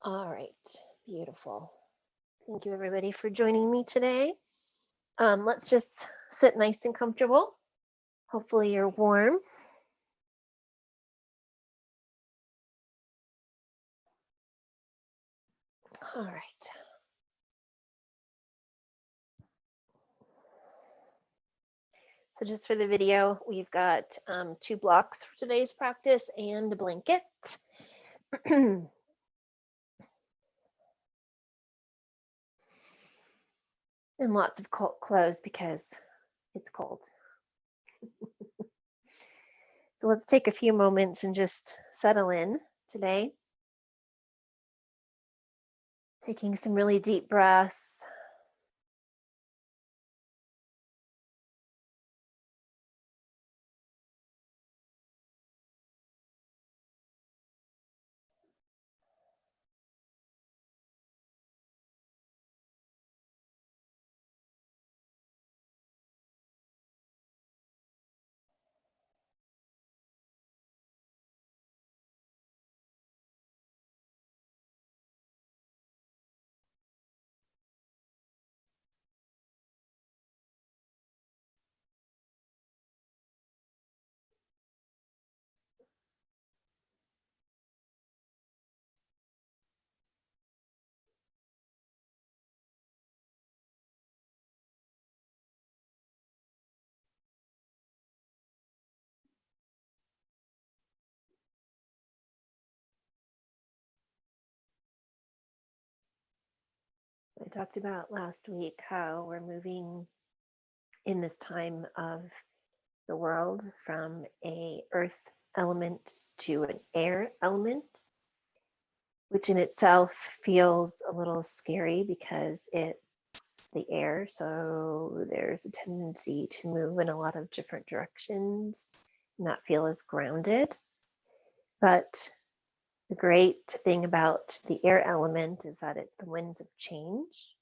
All right, beautiful. Thank you everybody for joining me today. Let's just sit nice and comfortable. Hopefully you're warm. All right. So just for the video, we've got 2 blocks for today's practice and a blanket. And lots of cold clothes because it's cold. So let's take a few moments and just settle in today. Taking some really deep breaths. I talked about last week how we're moving in this time of the world from a earth element to an air element, which in itself feels a little scary because it's the air. So there's a tendency to move in a lot of different directions, not feel as grounded. But the great thing about the air element is that it's the winds of change.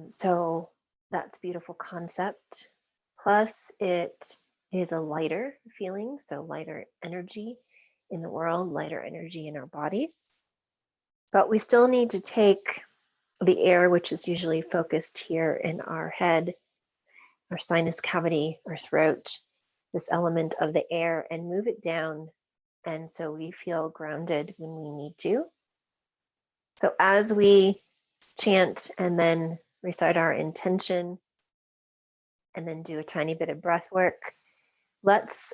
So that's a beautiful concept. Plus, it is a lighter feeling, so lighter energy in the world, lighter energy in our bodies. But we still need to take the air, which is usually focused here in our head, our sinus cavity, our throat, this element of the air, and move it down. And so we feel grounded when we need to. So as we chant and then recite our intention, and then do a tiny bit of breath work, let's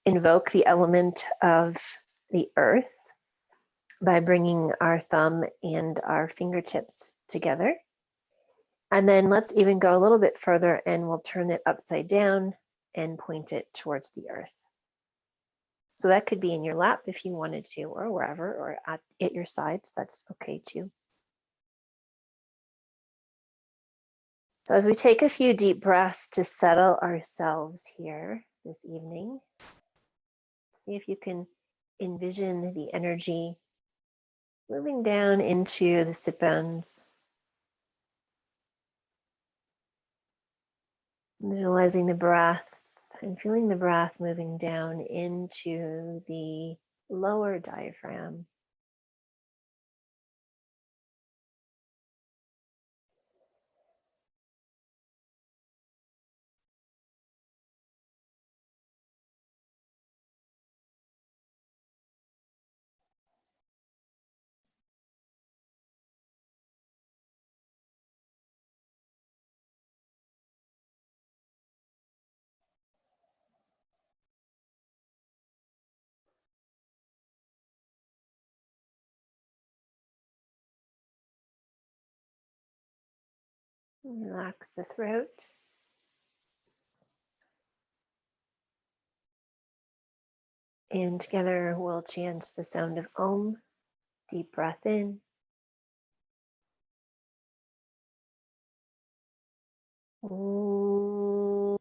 invoke the element of the earth by bringing our thumb and our fingertips together. And then let's even go a little bit further and we'll turn it upside down and point it towards the earth. So that could be in your lap if you wanted to, or wherever, or at your sides. That's okay too. So as we take a few deep breaths to settle ourselves here this evening, see if you can envision the energy moving down into the sit bones, visualizing the breath and feeling the breath moving down into the lower diaphragm. Relax the throat. And together we'll chant the sound of Om. Deep breath in. Om.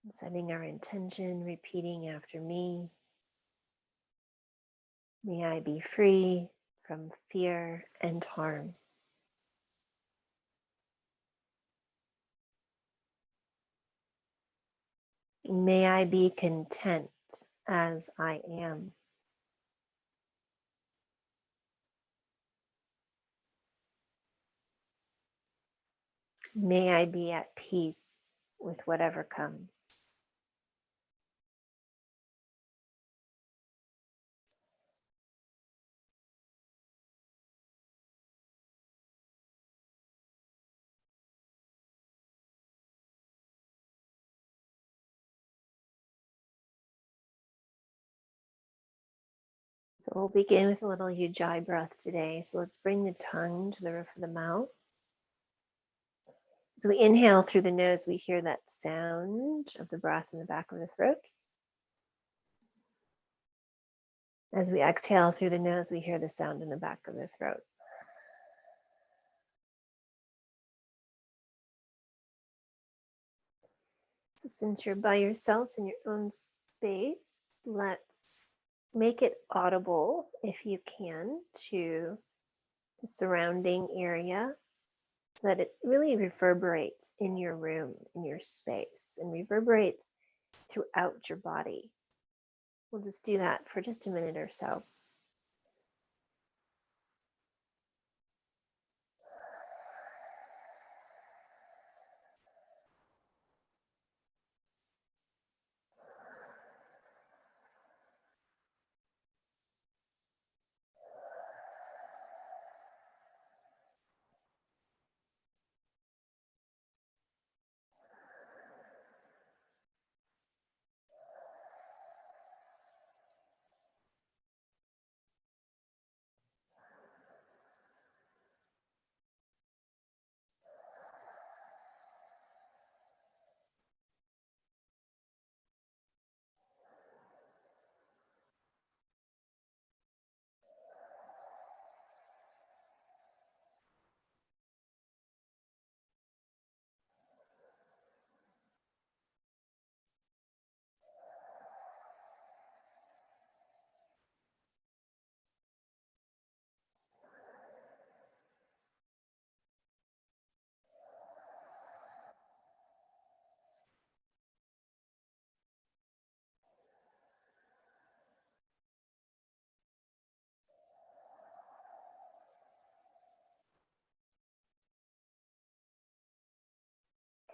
Setting our intention, repeating after me. May I be free from fear and harm. May I be content as I am. May I be at peace with whatever comes. So we'll begin with a little Ujjayi breath today. So let's bring the tongue to the roof of the mouth. As we inhale through the nose, we hear that sound of the breath in the back of the throat. As we exhale through the nose, we hear the sound in the back of the throat. So since you're by yourselves in your own space, let's make it audible, if you can, to the surrounding area so that it really reverberates in your room, in your space, and reverberates throughout your body. We'll just do that for just a minute or so.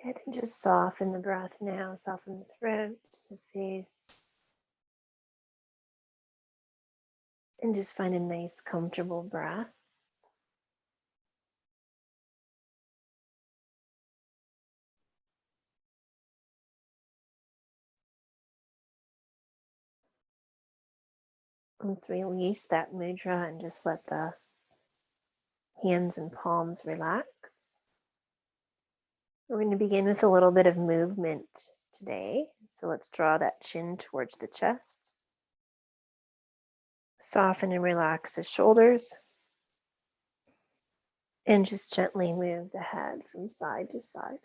Good, and just soften the breath now, soften the throat, the face, and just find a nice, comfortable breath. Let's release that mudra and just let the hands and palms relax. We're going to begin with a little bit of movement today. So let's draw that chin towards the chest. Soften and relax the shoulders. And just gently move the head from side to side.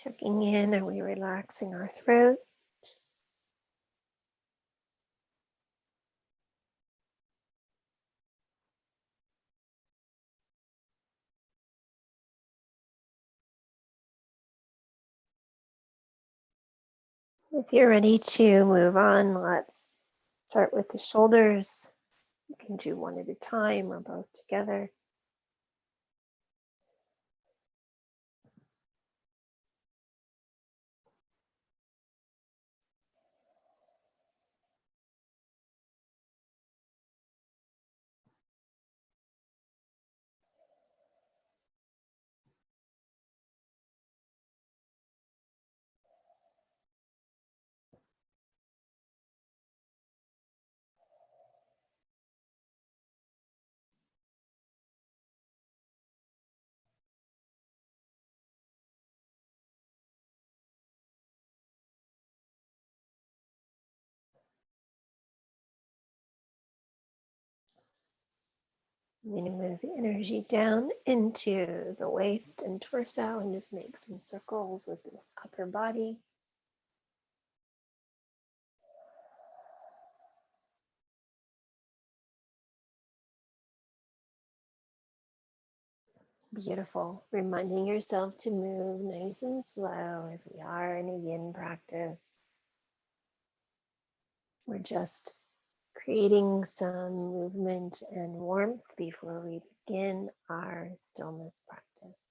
Checking in, are we relaxing our throat? If you're ready to move on, let's start with the shoulders. You can do one at a time or both together. I'm going to move the energy down into the waist and torso and just make some circles with this upper body. Beautiful. Reminding yourself to move nice and slow as we are in a yin practice. We're just creating some movement and warmth before we begin our stillness practice.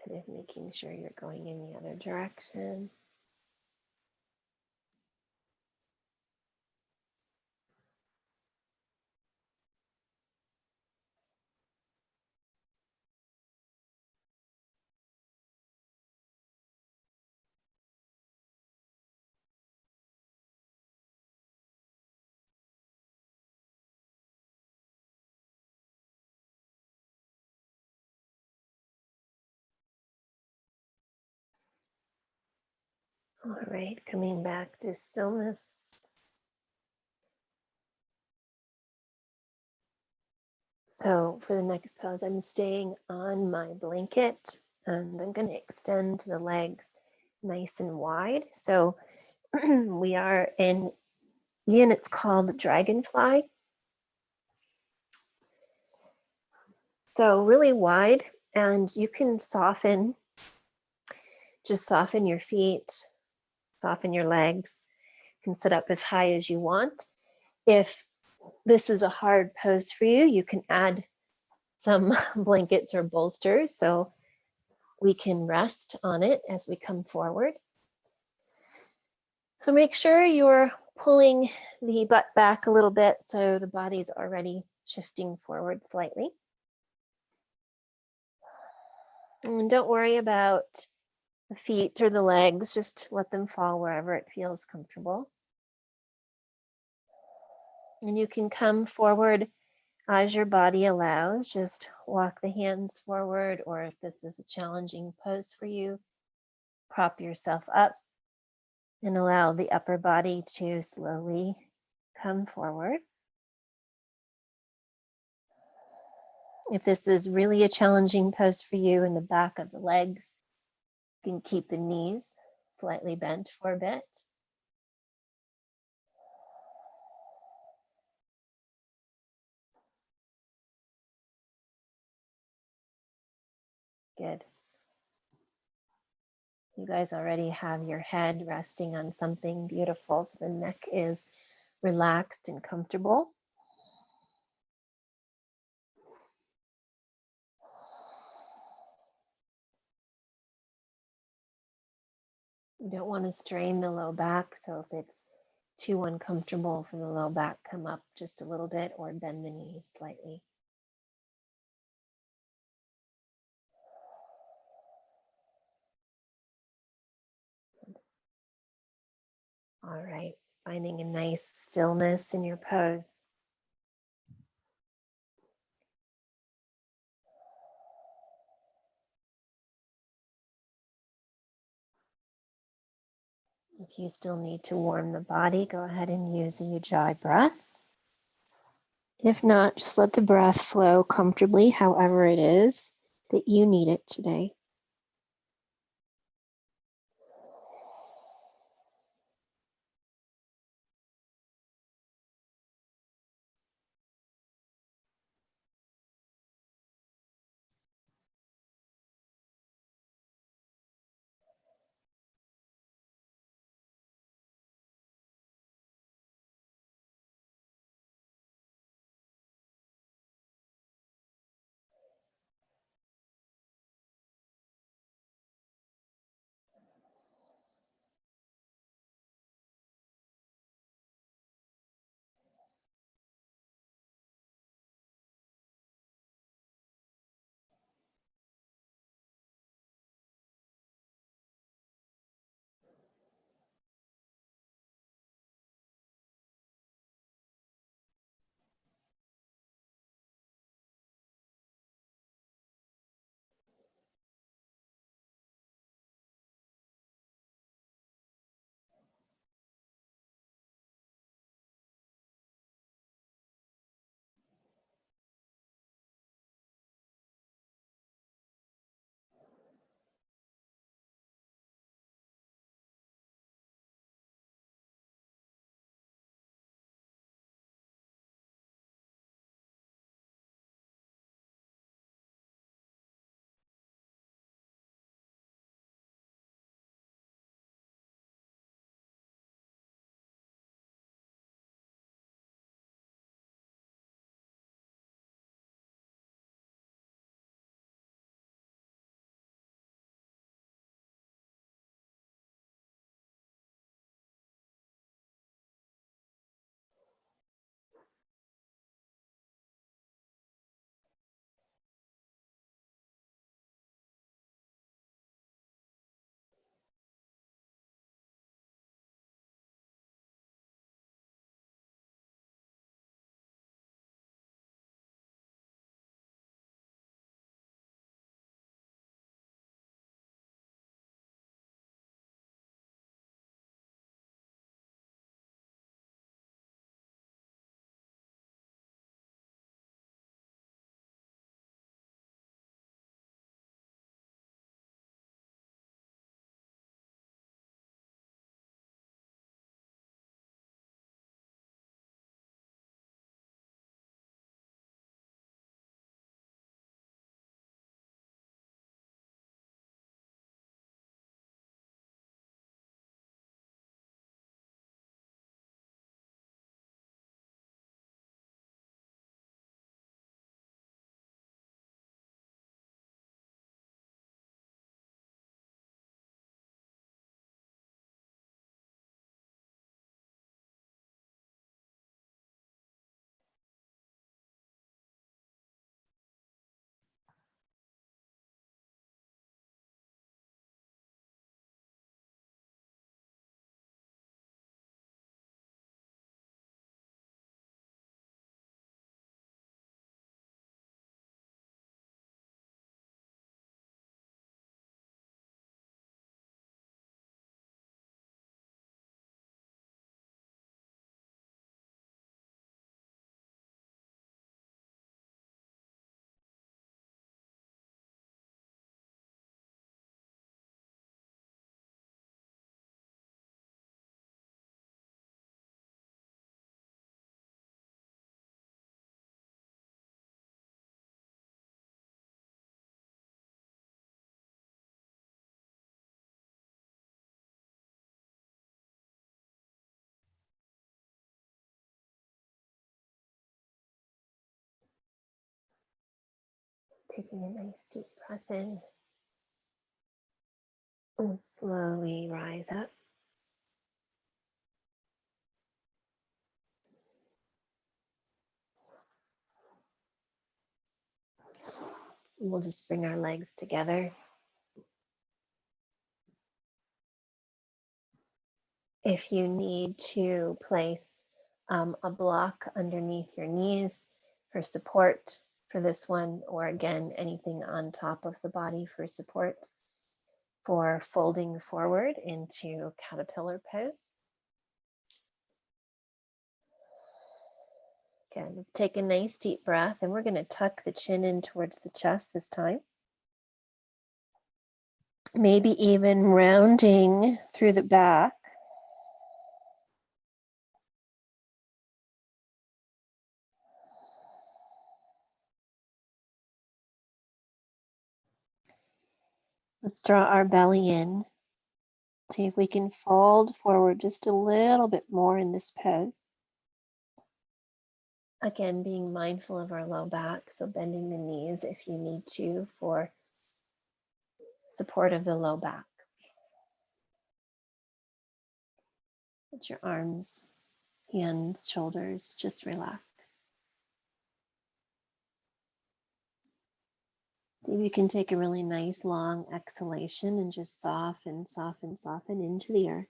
Kind of making sure you're going in the other direction. All right, coming back to stillness. So for the next pose, I'm staying on my blanket and I'm going to extend the legs nice and wide. So we are in yin, it's called dragonfly. So really wide, and you can soften, just soften your feet, soften your legs. You can sit up as high as you want. If this is a hard pose for you, you can add some blankets or bolsters so we can rest on it as we come forward. So make sure you're pulling the butt back a little bit so the body's already shifting forward slightly. And don't worry about the feet or the legs, just let them fall wherever it feels comfortable. And you can come forward as your body allows. Just walk the hands forward, or if this is a challenging pose for you, prop yourself up and allow the upper body to slowly come forward. If this is really a challenging pose for you in the back of the legs, you can keep the knees slightly bent for a bit. Good. You guys already have your head resting on something beautiful, so the neck is relaxed and comfortable. You don't want to strain the low back, so if it's too uncomfortable for the low back, come up just a little bit or bend the knees slightly. All right, finding a nice stillness in your pose. If you still need to warm the body, go ahead and use a Ujjayi breath. If not, just let the breath flow comfortably, however it is that you need it today. Taking a nice deep breath in and slowly rise up. We'll just bring our legs together. If you need to place a block underneath your knees for support for this one, or again, anything on top of the body for support for folding forward into caterpillar pose. Again, take a nice deep breath, and we're going to tuck the chin in towards the chest this time. Maybe even rounding through the back. Let's draw our belly in. See if we can fold forward just a little bit more in this pose. Again, being mindful of our low back, so bending the knees if you need to for support of the low back. Let your arms, hands, shoulders just relax. See if you can take a really nice long exhalation and just soften, soften, soften into the earth.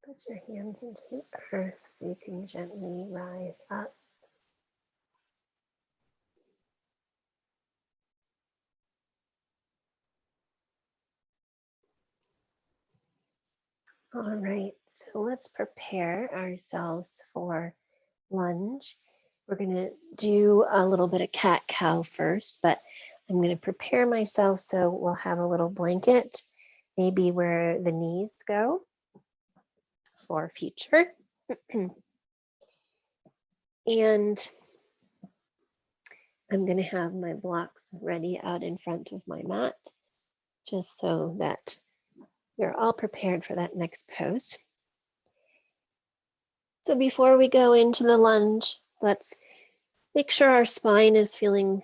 Put your hands into the earth so you can gently rise up. All right, so let's prepare ourselves for lunge. We're going to do a little bit of cat-cow first, but I'm going to prepare myself so we'll have a little blanket, maybe where the knees go for future. And I'm going to have my blocks ready out in front of my mat, just so that you're all prepared for that next pose. So before we go into the lunge, let's make sure our spine is feeling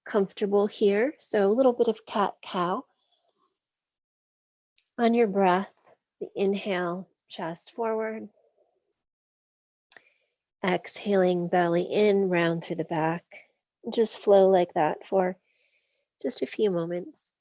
comfortable here. So a little bit of cat-cow. On your breath, the inhale, chest forward. Exhaling, belly in, round through the back. Just flow like that for just a few moments.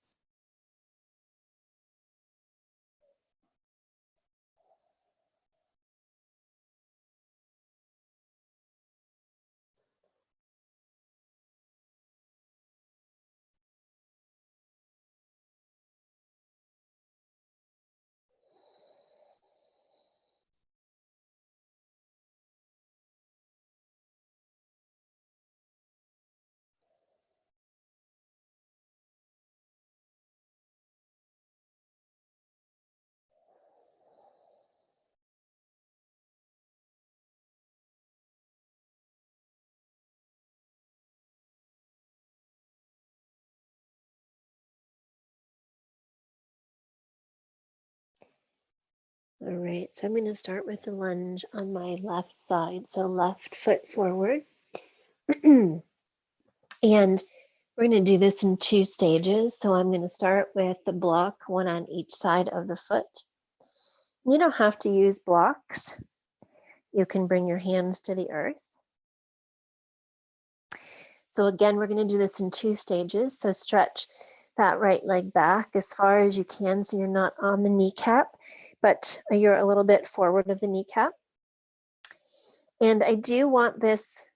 All right, so I'm going to start with the lunge on my left side. So left foot forward. And we're going to do this in 2 stages. So I'm going to start with the block, one on each side of the foot. You don't have to use blocks. You can bring your hands to the earth. So again, we're going to do this in 2 stages. So stretch that right leg back as far as you can so you're not on the kneecap, but you're a little bit forward of the kneecap. And I do want this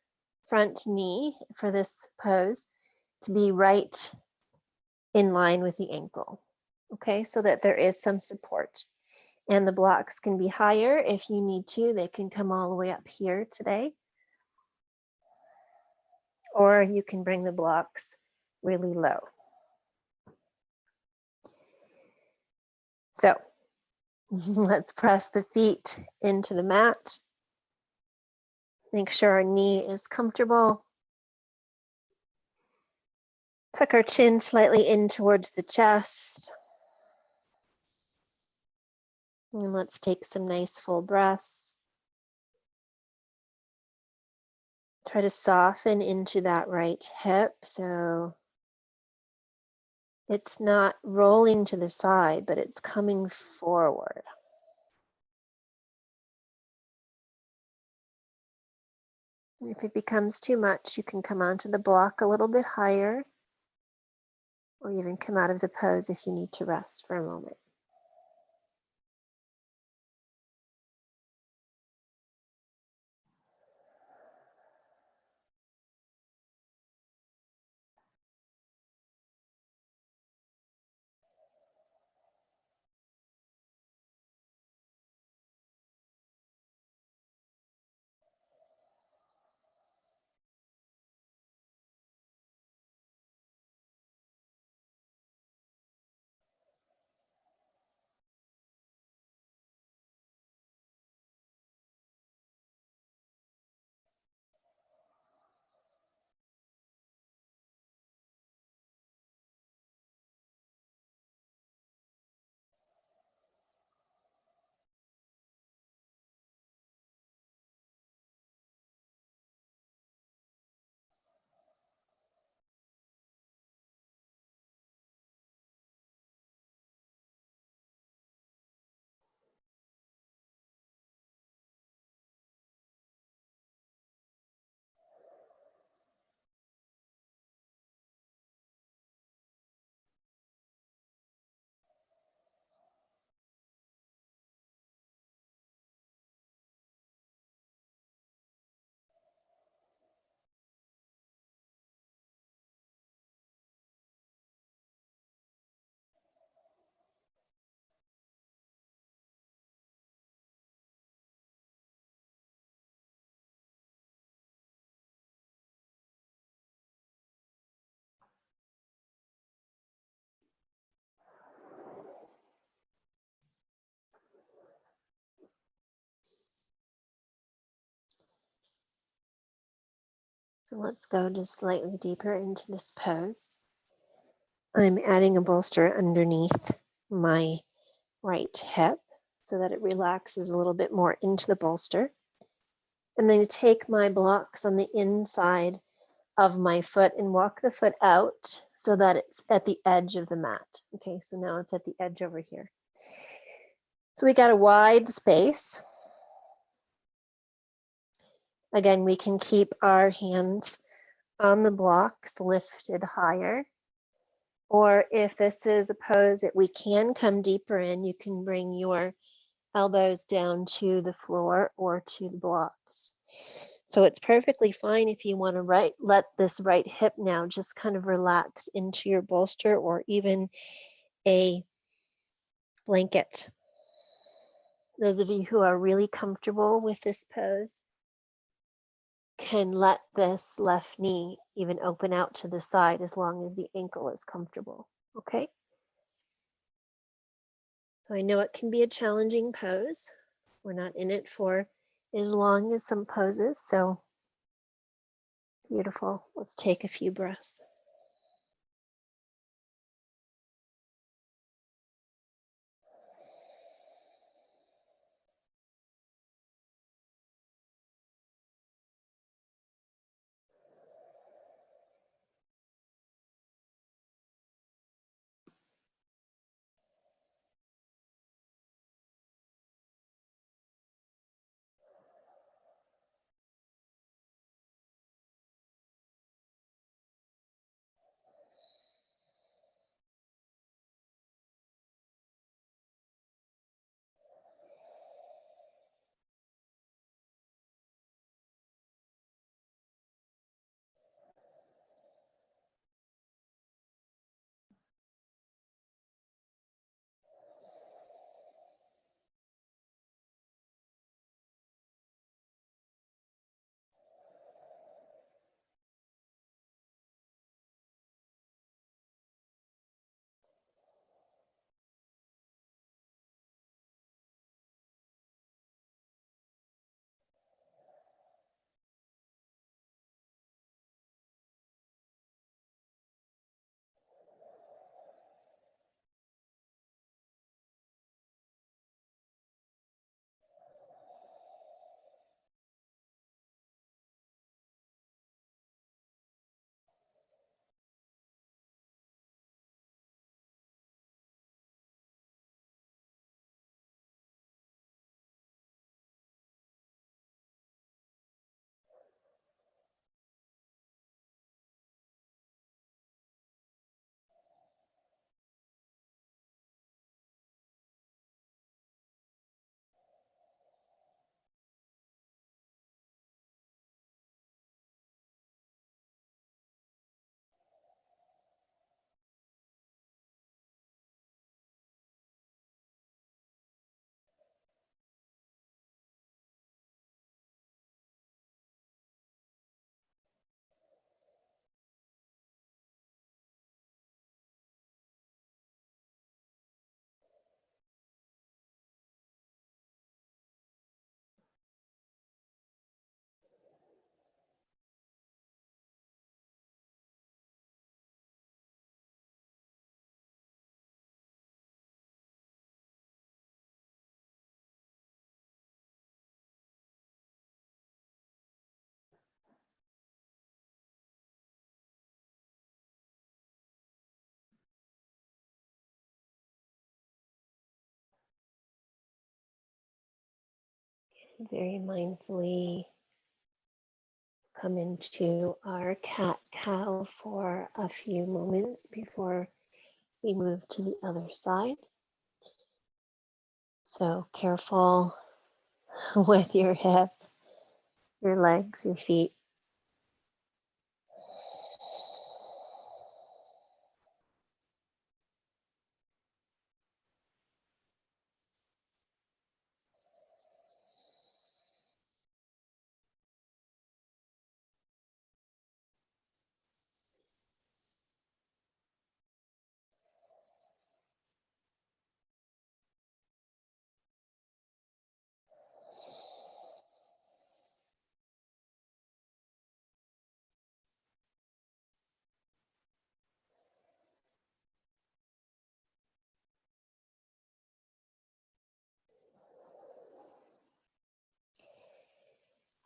front knee for this pose to be right in line with the ankle, okay, so that there is some support. And the blocks can be higher if you need to. They can come all the way up here today. Or you can bring the blocks really low. So let's press the feet into the mat. Make sure our knee is comfortable. Tuck our chin slightly in towards the chest. And let's take some nice full breaths. Try to soften into that right hip so it's not rolling to the side, but it's coming forward. If it becomes too much, you can come onto the block a little bit higher, or even come out of the pose if you need to rest for a moment. So let's go just slightly deeper into this pose. I'm adding a bolster underneath my right hip so that it relaxes a little bit more into the bolster. I'm going to take my blocks on the inside of my foot and walk the foot out so that it's at the edge of the mat. Okay, so now it's at the edge over here. So we got a wide space. Again, we can keep our hands on the blocks lifted higher. Or if this is a pose that we can come deeper in, you can bring your elbows down to the floor or to the blocks. So it's perfectly fine if you want to let this right hip now just kind of relax into your bolster or even a blanket. Those of you who are really comfortable with this pose can let this left knee even open out to the side as long as the ankle is comfortable, okay? So I know it can be a challenging pose. We're not in it for as long as some poses, so beautiful. Let's take a few breaths. Very mindfully come into our cat-cow for a few moments before we move to the other side. So careful with your hips, your legs, your feet.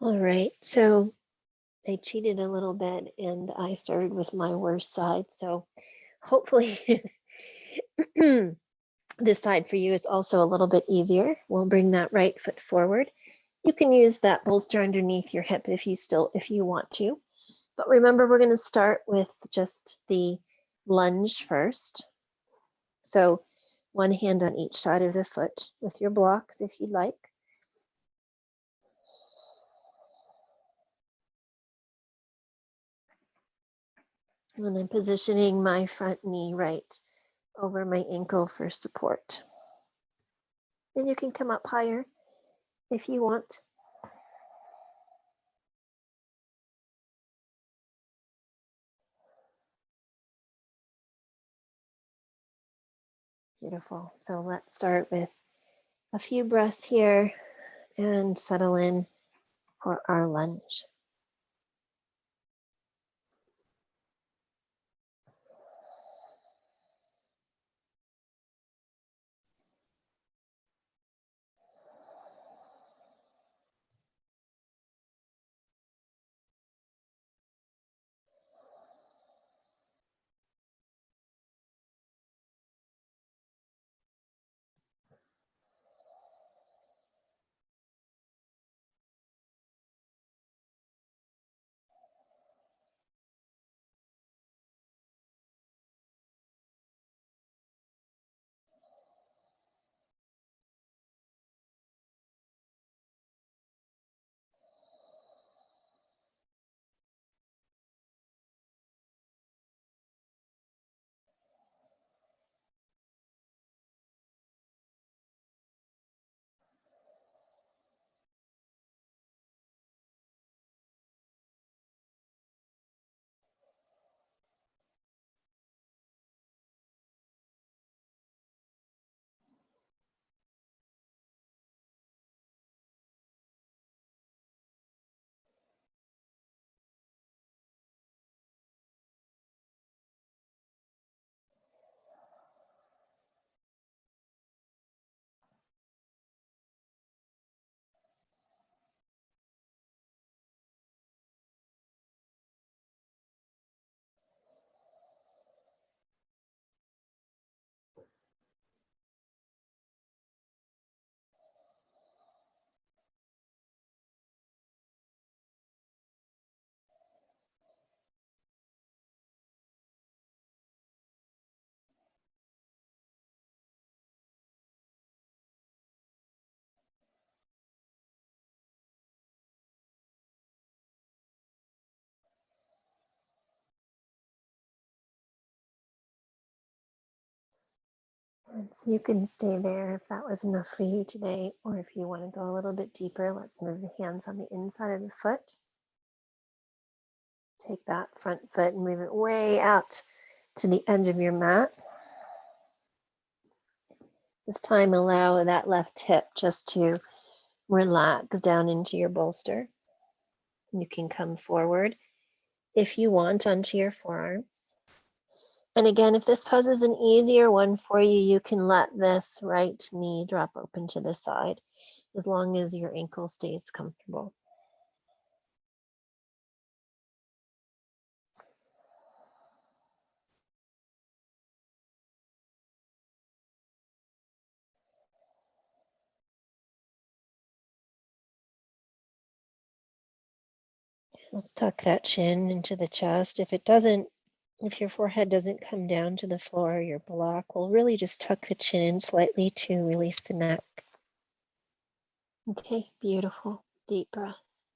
All right, so I cheated a little bit and I started with my worst side. So hopefully this side for you is also a little bit easier. We'll bring that right foot forward. You can use that bolster underneath your hip if you want to. But remember, we're going to start with just the lunge first. So one hand on each side of the foot with your blocks if you'd like. And I'm positioning my front knee right over my ankle for support. Then you can come up higher if you want. Beautiful. So let's start with a few breaths here and settle in for our lunge. And so you can stay there if that was enough for you today, or if you want to go a little bit deeper, let's move the hands on the inside of the foot. Take that front foot and move it way out to the edge of your mat. This time, allow that left hip just to relax down into your bolster. You can come forward if you want onto your forearms. And again, if this pose is an easier one for you, you can let this right knee drop open to the side as long as your ankle stays comfortable. Let's tuck that chin into the chest. If your forehead doesn't come down to the floor, your block will really just tuck the chin in slightly to release the neck. Okay, beautiful. Deep breaths.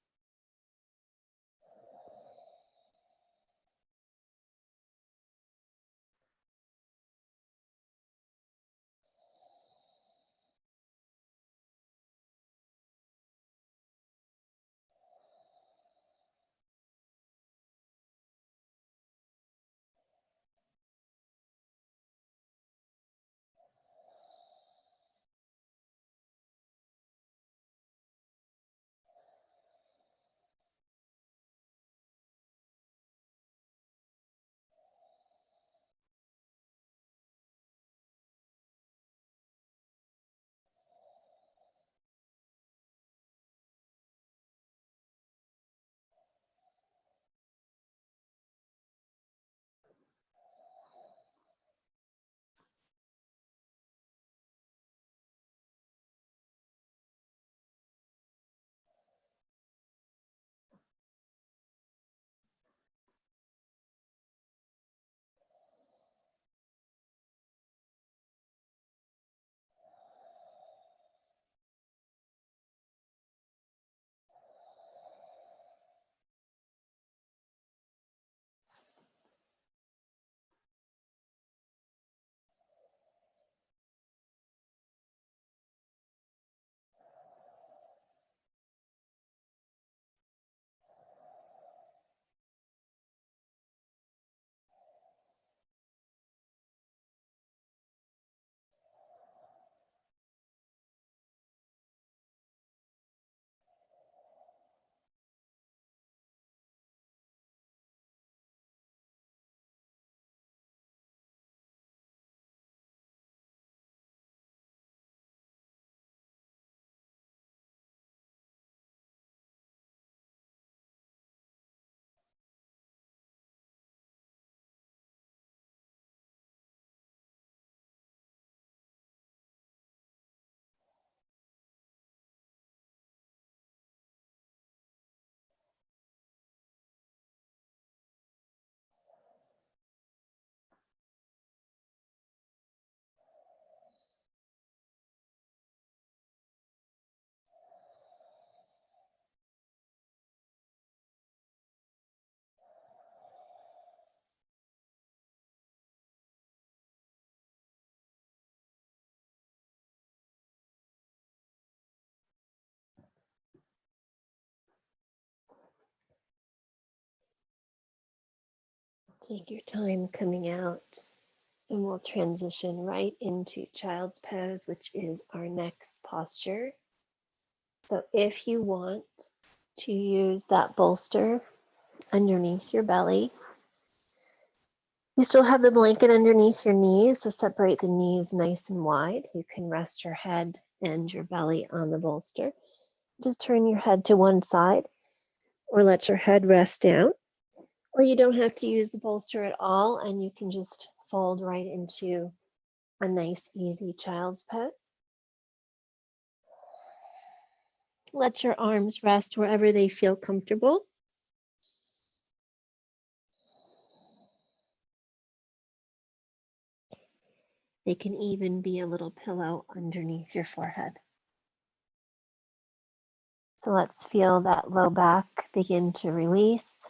Take your time coming out, and we'll transition right into child's pose, which is our next posture. So if you want to use that bolster underneath your belly, you still have the blanket underneath your knees, so separate the knees nice and wide. You can rest your head and your belly on the bolster. Just turn your head to one side or let your head rest down. Or you don't have to use the bolster at all, and you can just fold right into a nice, easy child's pose. Let your arms rest wherever they feel comfortable. They can even be a little pillow underneath your forehead. So let's feel that low back begin to release.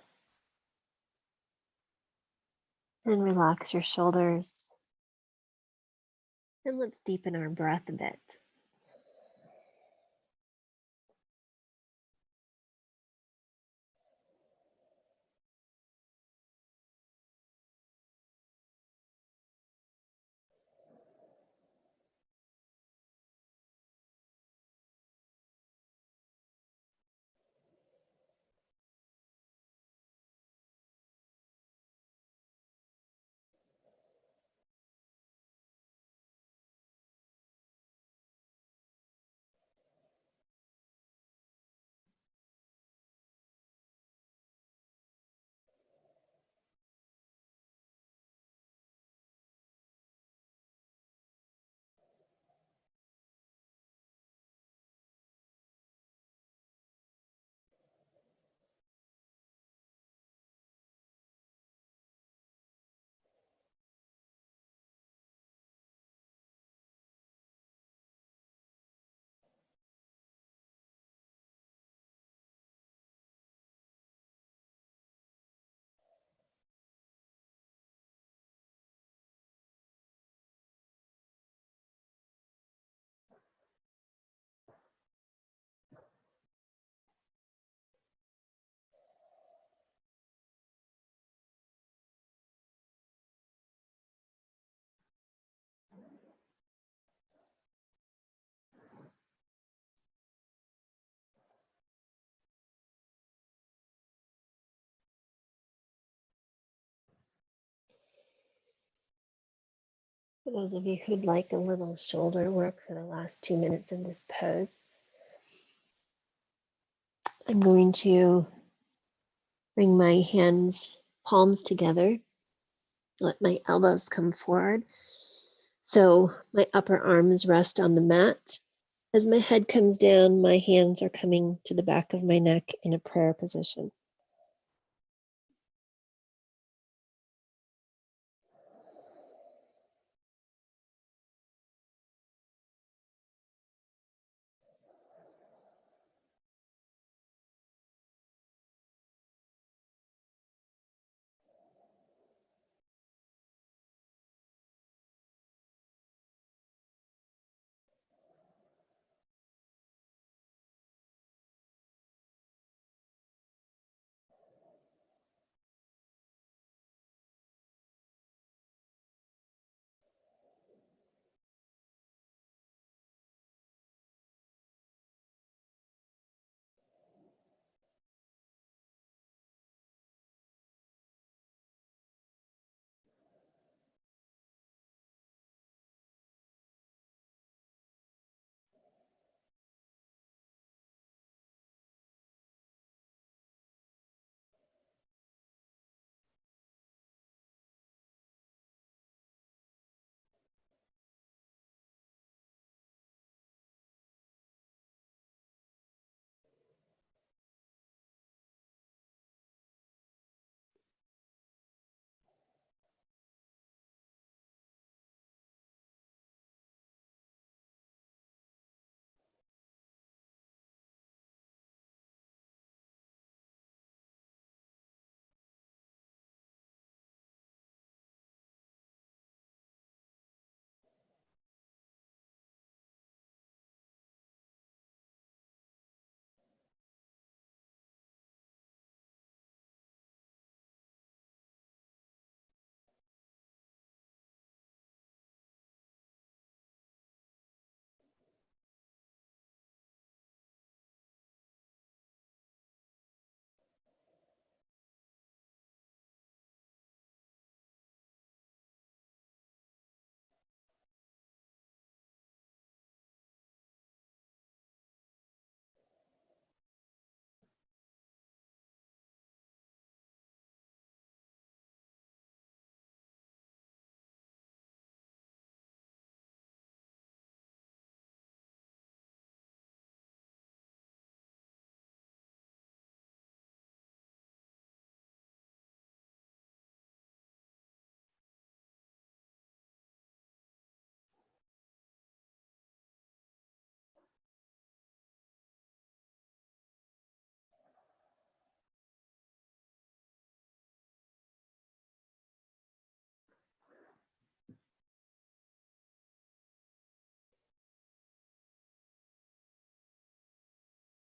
And relax your shoulders. And let's deepen our breath a bit. For those of you who'd like a little shoulder work for the last 2 minutes of this pose, I'm going to bring my hands, palms together, let my elbows come forward. So my upper arms rest on the mat. As my head comes down, my hands are coming to the back of my neck in a prayer position.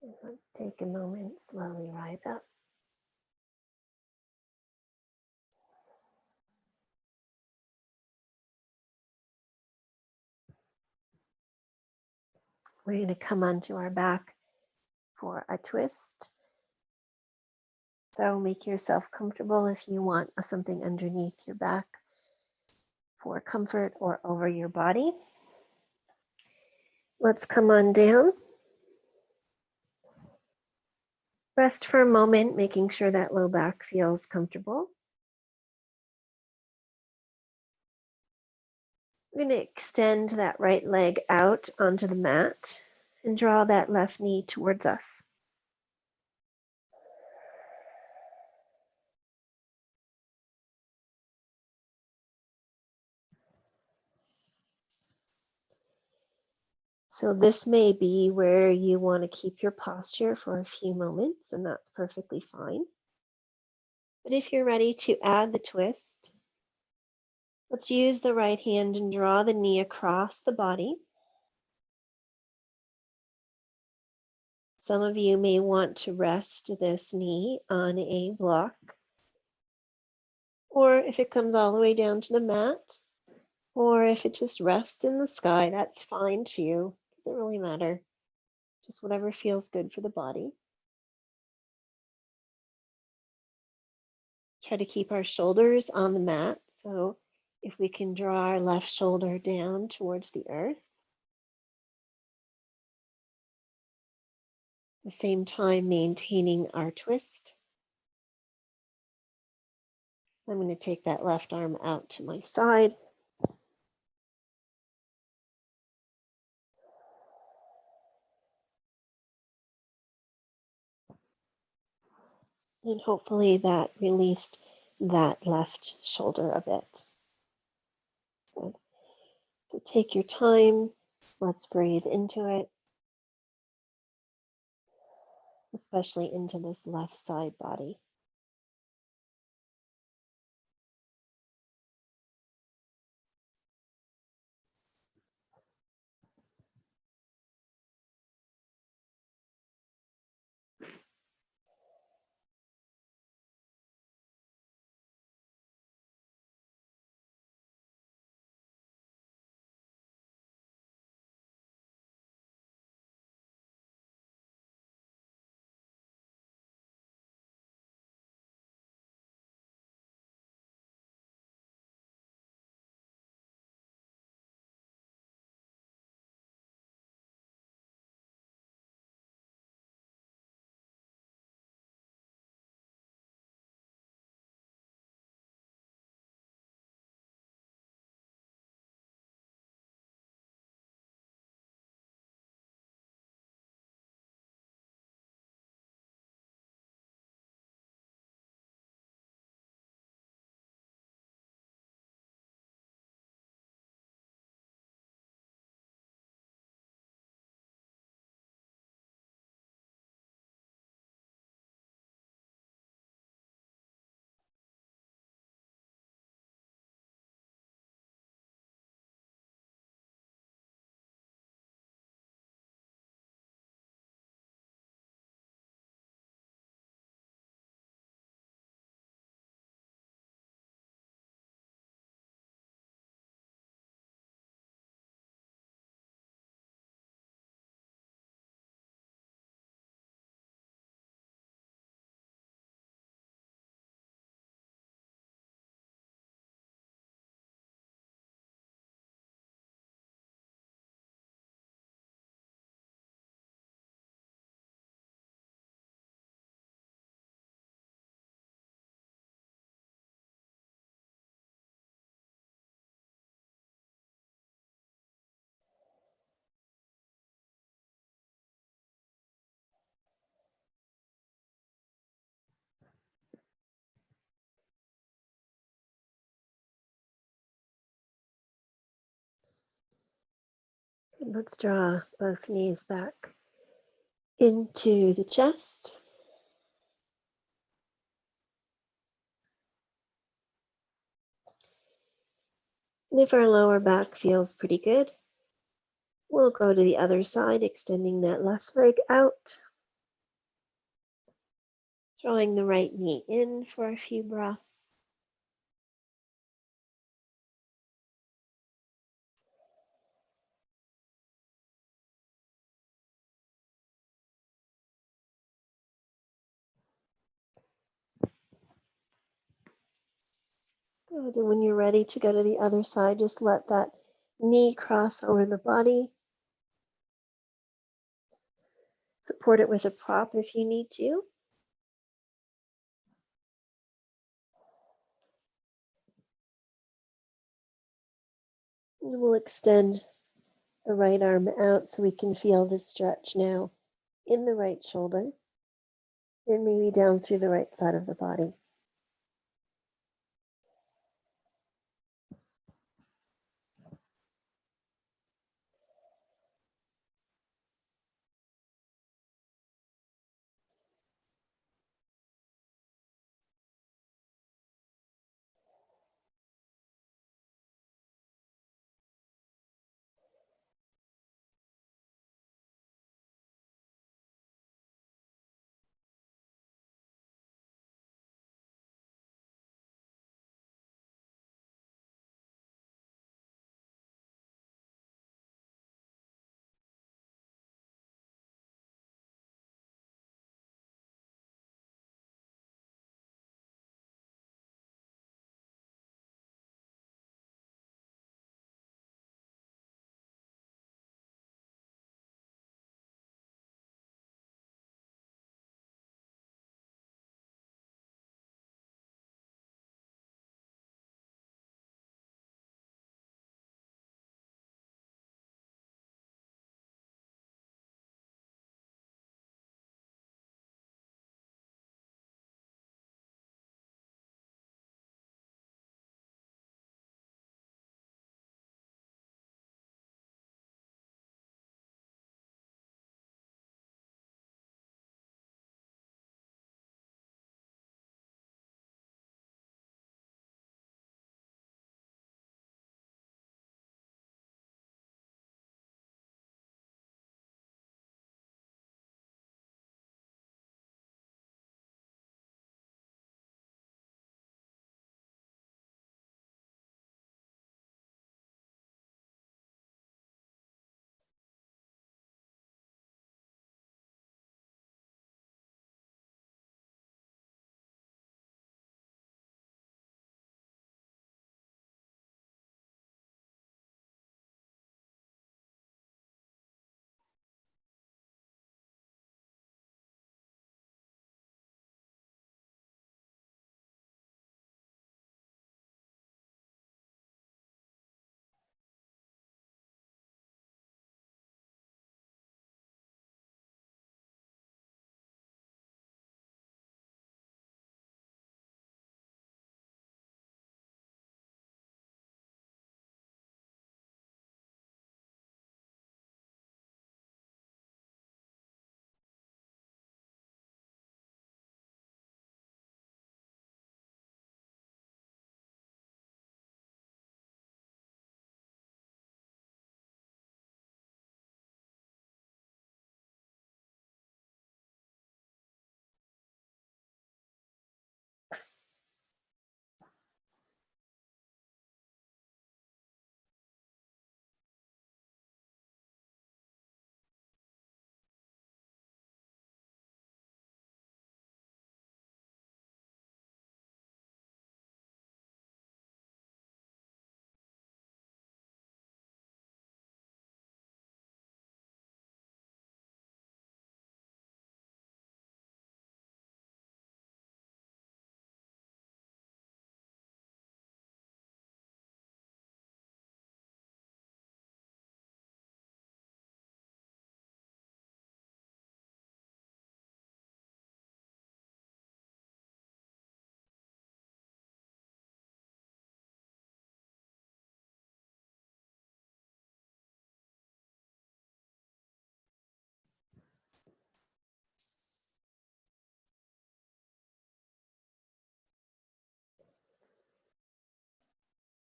And let's take a moment, slowly rise up. We're going to come onto our back for a twist. So make yourself comfortable if you want something underneath your back for comfort or over your body. Let's come on down. Rest for a moment, making sure that low back feels comfortable. We're going to extend that right leg out onto the mat and draw that left knee towards us. So this may be where you want to keep your posture for a few moments, and that's perfectly fine. But if you're ready to add the twist, let's use the right hand and draw the knee across the body. Some of you may want to rest this knee on a block, or if it comes all the way down to the mat, or if it just rests in the sky, that's fine too. Doesn't really matter. Just whatever feels good for the body. Try to keep our shoulders on the mat. So if we can draw our left shoulder down towards the earth, at the same time maintaining our twist. I'm going to take that left arm out to my side. And hopefully that released that left shoulder a bit. Good. So take your time. Let's breathe into it, especially into this left side body. And let's draw both knees back into the chest. And if our lower back feels pretty good, we'll go to the other side, extending that left leg out. Drawing the right knee in for a few breaths. Good. And when you're ready to go to the other side, just let that knee cross over the body. Support it with a prop if you need to. And we'll extend the right arm out so we can feel this stretch now in the right shoulder and maybe down through the right side of the body.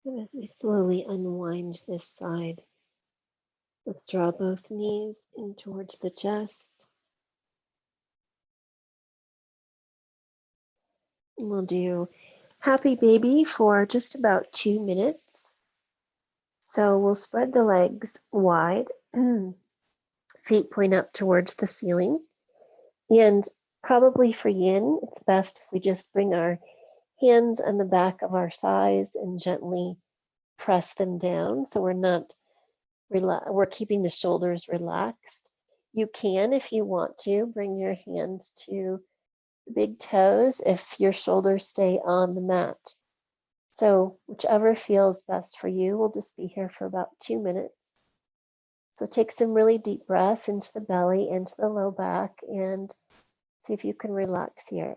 And as we slowly unwind this side, let's draw both knees in towards the chest. We'll do happy baby for just about 2 minutes. So we'll spread the legs wide, feet point up towards the ceiling. And probably for yin, it's best if we just bring our hands on the back of our thighs and gently press them down. So we're keeping the shoulders relaxed. You can, if you want to, bring your hands to the big toes if your shoulders stay on the mat. So whichever feels best for you, we'll just be here for about 2 minutes. So take some really deep breaths into the belly, into the low back, and see if you can relax here.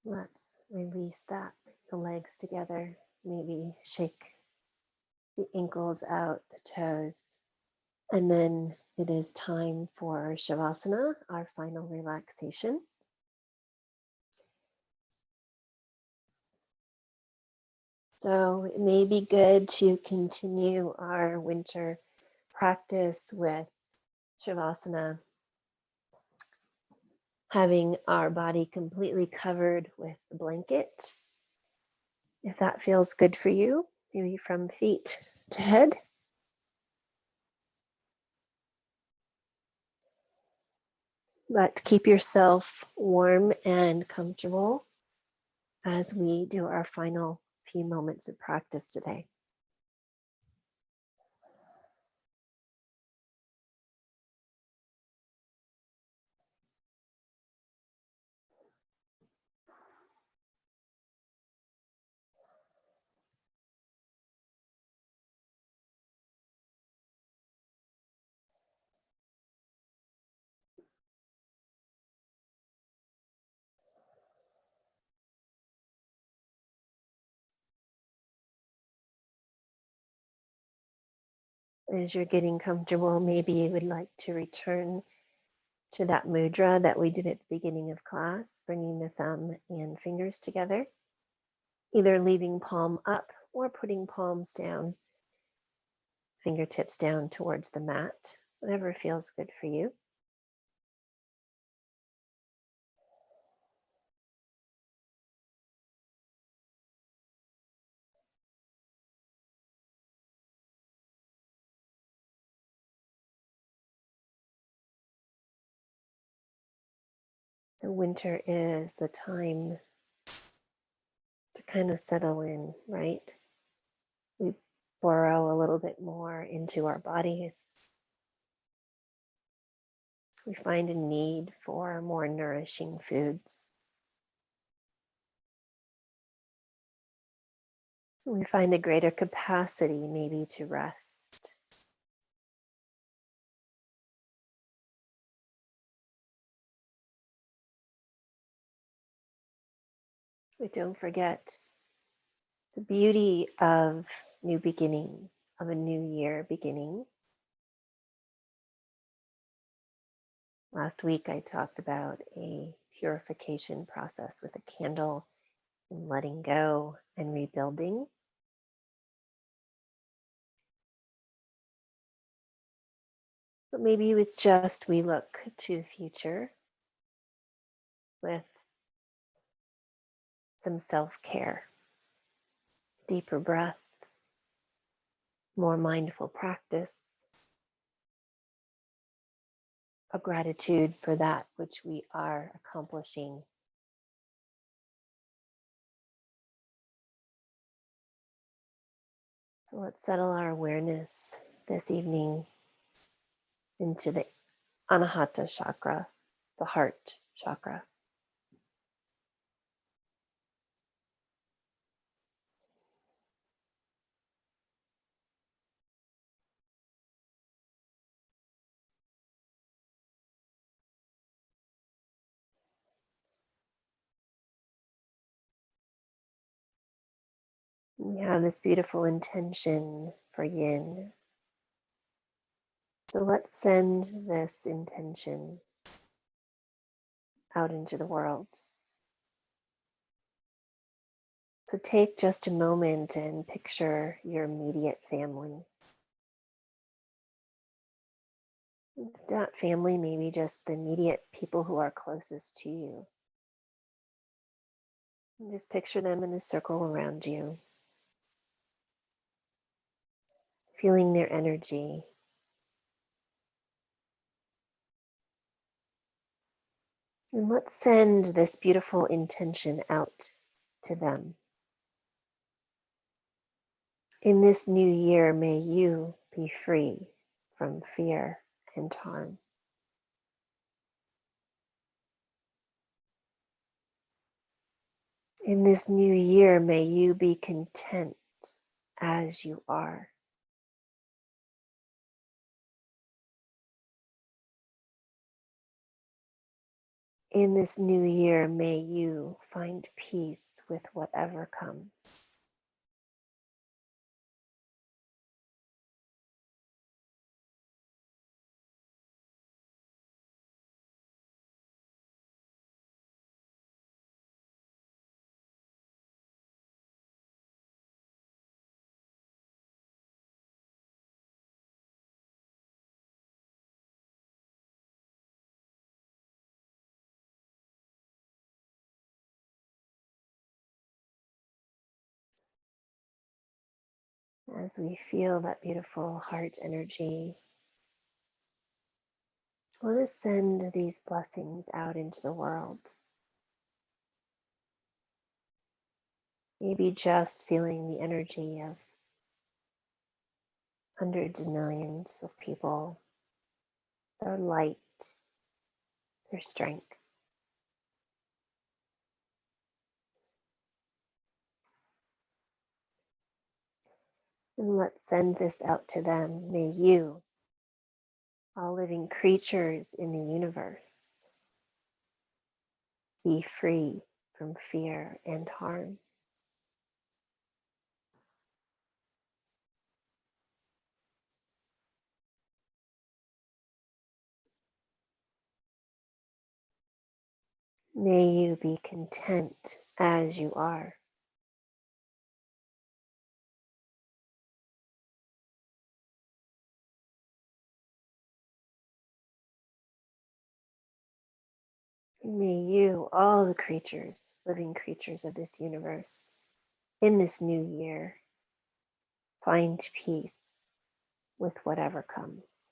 Let's release that. Bring the legs together. Maybe shake the ankles out, the toes. And then it is time for Shavasana, our final relaxation. So it may be good to continue our winter practice with Shavasana, having our body completely covered with the blanket. If that feels good for you, maybe from feet to head. But keep yourself warm and comfortable as we do our final few moments of practice today. As you're getting comfortable, maybe you would like to return to that mudra that we did at the beginning of class, bringing the thumb and fingers together, either leaving palm up or putting palms down, fingertips down towards the mat, whatever feels good for you. So winter is the time to kind of settle in, right? We burrow a little bit more into our bodies. We find a need for more nourishing foods. We find a greater capacity maybe to rest. We don't forget the beauty of new beginnings, of a new year beginning. Last week I talked about a purification process with a candle and letting go and rebuilding. But maybe it's just we look to the future with some self-care, deeper breath, more mindful practice, a gratitude for that which we are accomplishing. So let's settle our awareness this evening into the Anahata chakra, the heart chakra. We have this beautiful intention for yin. So let's send this intention out into the world. So take just a moment and picture your immediate family. Not family, maybe just the immediate people who are closest to you. And just picture them in a circle around you, feeling their energy. And let's send this beautiful intention out to them. In this new year, may you be free from fear and harm. In this new year, may you be content as you are. In this new year, may you find peace with whatever comes. As we feel that beautiful heart energy, let us send these blessings out into the world. Maybe just feeling the energy of hundreds of millions of people, their light, their strength. And let's send this out to them. May you, all living creatures in the universe, be free from fear and harm. May you be content as you are. May you, all the creatures, living creatures of this universe, in this new year, find peace with whatever comes.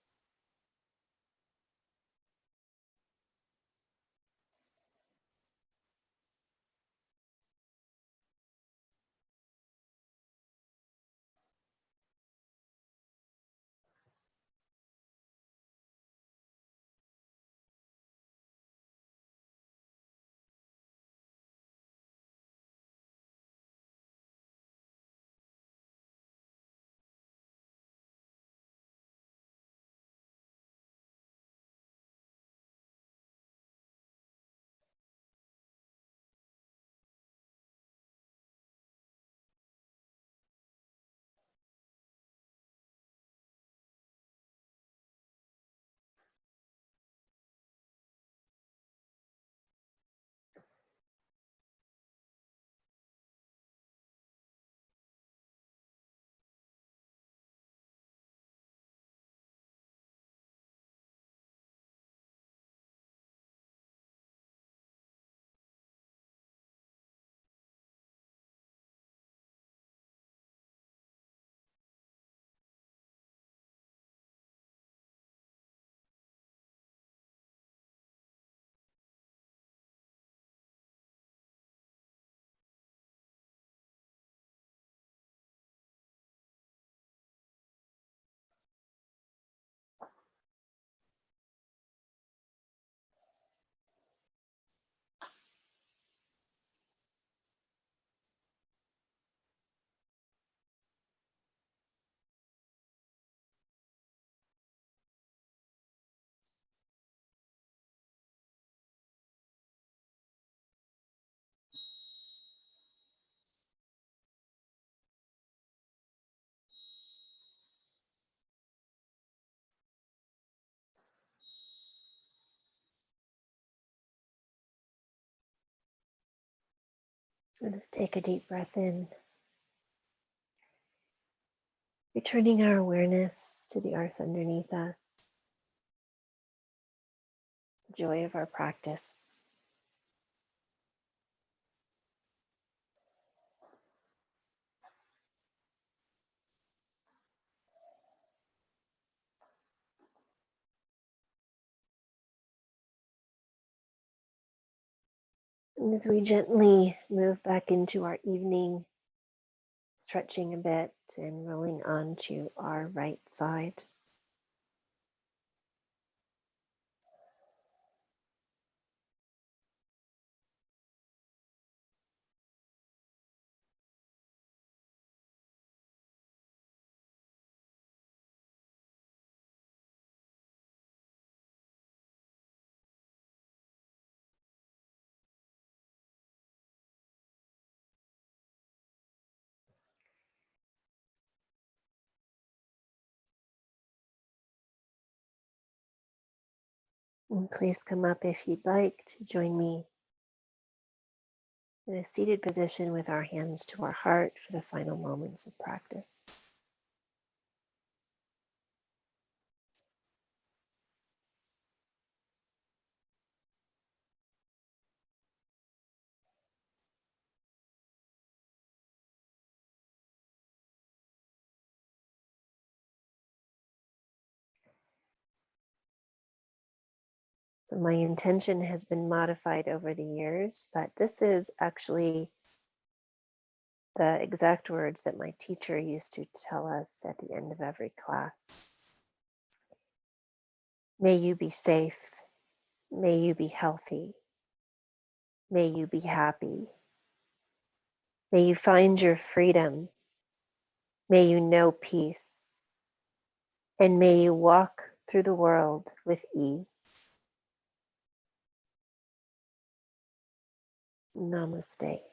Let us take a deep breath in, returning our awareness to the earth underneath us, the joy of our practice. And as we gently move back into our evening, stretching a bit and rolling onto our right side. And please come up if you'd like to join me in a seated position with our hands to our heart for the final moments of practice. So my intention has been modified over the years, but this is actually the exact words that my teacher used to tell us at the end of every class. May you be safe. May you be healthy. May you be happy. May you find your freedom. May you know peace. And may you walk through the world with ease. Namaste.